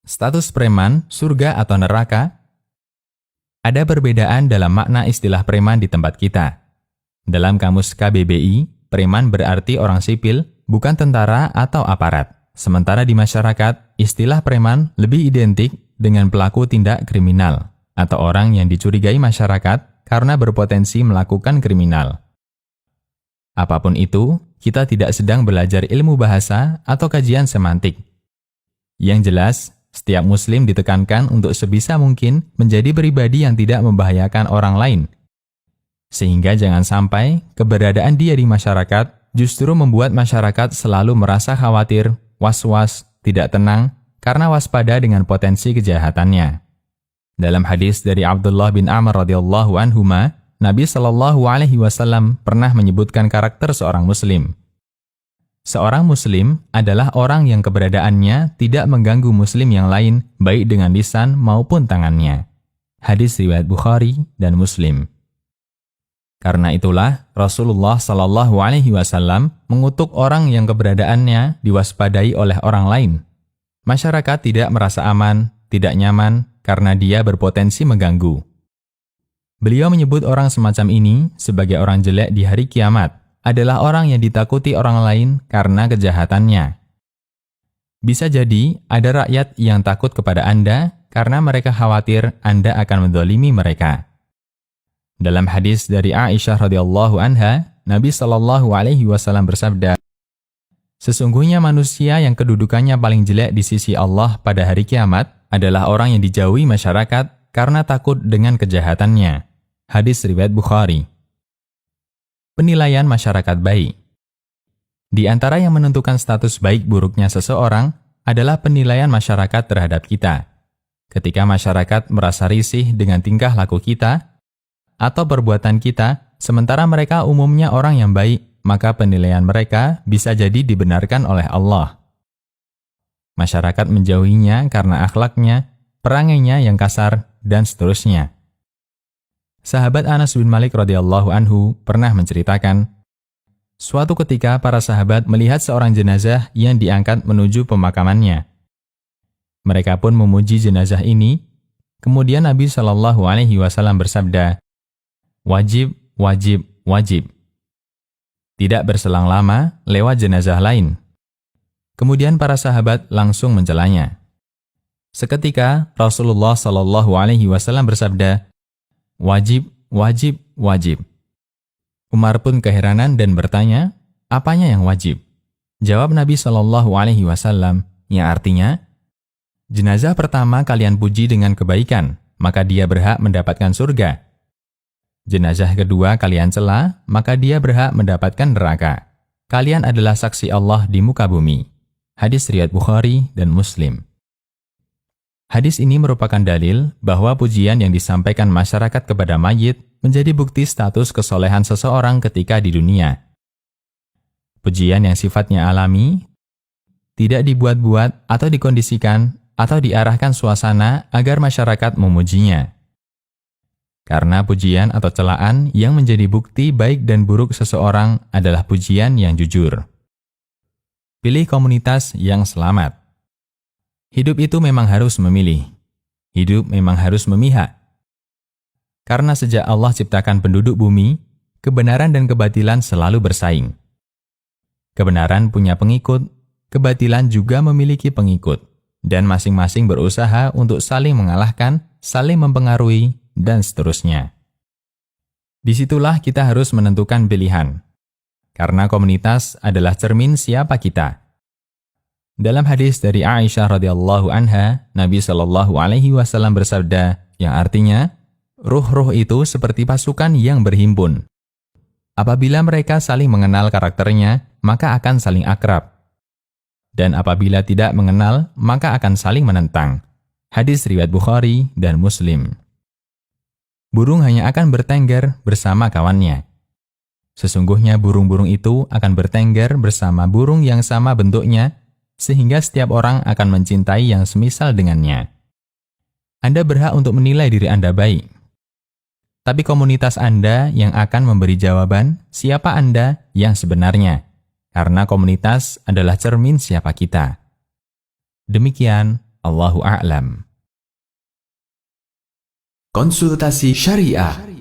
Status preman, surga atau neraka? Ada perbedaan dalam makna istilah preman di tempat kita. Dalam kamus KBBI, preman berarti orang sipil, bukan tentara atau aparat. Sementara di masyarakat, istilah preman lebih identik dengan pelaku tindak kriminal atau orang yang dicurigai masyarakat karena berpotensi melakukan kriminal. Apapun itu, kita tidak sedang belajar ilmu bahasa atau kajian semantik. Yang jelas, setiap muslim ditekankan untuk sebisa mungkin menjadi pribadi yang tidak membahayakan orang lain. Sehingga jangan sampai keberadaan dia di masyarakat justru membuat masyarakat selalu merasa khawatir, was-was, tidak tenang, karena waspada dengan potensi kejahatannya. Dalam hadis dari Abdullah bin Amr radhiyallahu anhuma, Nabi Shallallahu Alaihi Wasallam pernah menyebutkan karakter seorang muslim. Seorang muslim adalah orang yang keberadaannya tidak mengganggu muslim yang lain, baik dengan lisan maupun tangannya. Hadis riwayat Bukhari dan Muslim. Karena itulah Rasulullah Shallallahu Alaihi Wasallam mengutuk orang yang keberadaannya diwaspadai oleh orang lain. Masyarakat tidak merasa aman, tidak nyaman karena dia berpotensi mengganggu. Beliau menyebut orang semacam ini sebagai orang jelek di hari kiamat, adalah orang yang ditakuti orang lain karena kejahatannya. Bisa jadi ada rakyat yang takut kepada Anda karena mereka khawatir Anda akan menzalimi mereka. Dalam hadis dari Aisyah radhiyallahu anha, Nabi Shallallahu Alaihi Wasallam bersabda, "Sesungguhnya manusia yang kedudukannya paling jelek di sisi Allah pada hari kiamat adalah orang yang dijauhi masyarakat karena takut dengan kejahatannya." Hadis riwayat Bukhari. Penilaian masyarakat baik. Di antara yang menentukan status baik buruknya seseorang adalah penilaian masyarakat terhadap kita. Ketika masyarakat merasa risih dengan tingkah laku kita atau perbuatan kita, sementara mereka umumnya orang yang baik, maka penilaian mereka bisa jadi dibenarkan oleh Allah. Masyarakat menjauhinya karena akhlaknya, perangainya yang kasar, dan seterusnya. Sahabat Anas bin Malik radhiyallahu anhu pernah menceritakan, suatu ketika para sahabat melihat seorang jenazah yang diangkat menuju pemakamannya. Mereka pun memuji jenazah ini. Kemudian Nabi Shallallahu Alaihi Wasallam bersabda, "Wajib, wajib, wajib." Tidak berselang lama, lewat jenazah lain. Kemudian para sahabat langsung mencelanya. Seketika Rasulullah Shallallahu Alaihi Wasallam bersabda, "Wajib, wajib, wajib." Umar pun keheranan dan bertanya, apanya yang wajib? Jawab Nabi Shallallahu Alaihi Wasallam, yang artinya, jenazah pertama kalian puji dengan kebaikan, maka dia berhak mendapatkan surga. Jenazah kedua kalian cela, maka dia berhak mendapatkan neraka. Kalian adalah saksi Allah di muka bumi. Hadis riwayat Bukhari dan Muslim. Hadis ini merupakan dalil bahwa pujian yang disampaikan masyarakat kepada mayit menjadi bukti status kesolehan seseorang ketika di dunia. Pujian yang sifatnya alami, tidak dibuat-buat atau dikondisikan atau diarahkan suasana agar masyarakat memujinya. Karena pujian atau celaan yang menjadi bukti baik dan buruk seseorang adalah pujian yang jujur. Pilih komunitas yang selamat. Hidup itu memang harus memilih. Hidup memang harus memihak. Karena sejak Allah ciptakan penduduk bumi, kebenaran dan kebatilan selalu bersaing. Kebenaran punya pengikut, kebatilan juga memiliki pengikut, dan masing-masing berusaha untuk saling mengalahkan, saling mempengaruhi, dan seterusnya. Disitulah kita harus menentukan pilihan. Karena komunitas adalah cermin siapa kita. Dalam hadis dari Aisyah radhiyallahu anha, Nabi Shallallahu Alaihi Wasallam bersabda, yang artinya, ruh-ruh itu seperti pasukan yang berhimpun. Apabila mereka saling mengenal karakternya, maka akan saling akrab. Dan apabila tidak mengenal, maka akan saling menentang. Hadis riwayat Bukhari dan Muslim. Burung hanya akan bertengger bersama kawannya. Sesungguhnya burung-burung itu akan bertengger bersama burung yang sama bentuknya, sehingga setiap orang akan mencintai yang semisal dengannya. Anda berhak untuk menilai diri Anda baik. Tapi komunitas Anda yang akan memberi jawaban siapa Anda yang sebenarnya. Karena komunitas adalah cermin siapa kita. Demikian, Allahu a'lam. Konsultasi Syariah.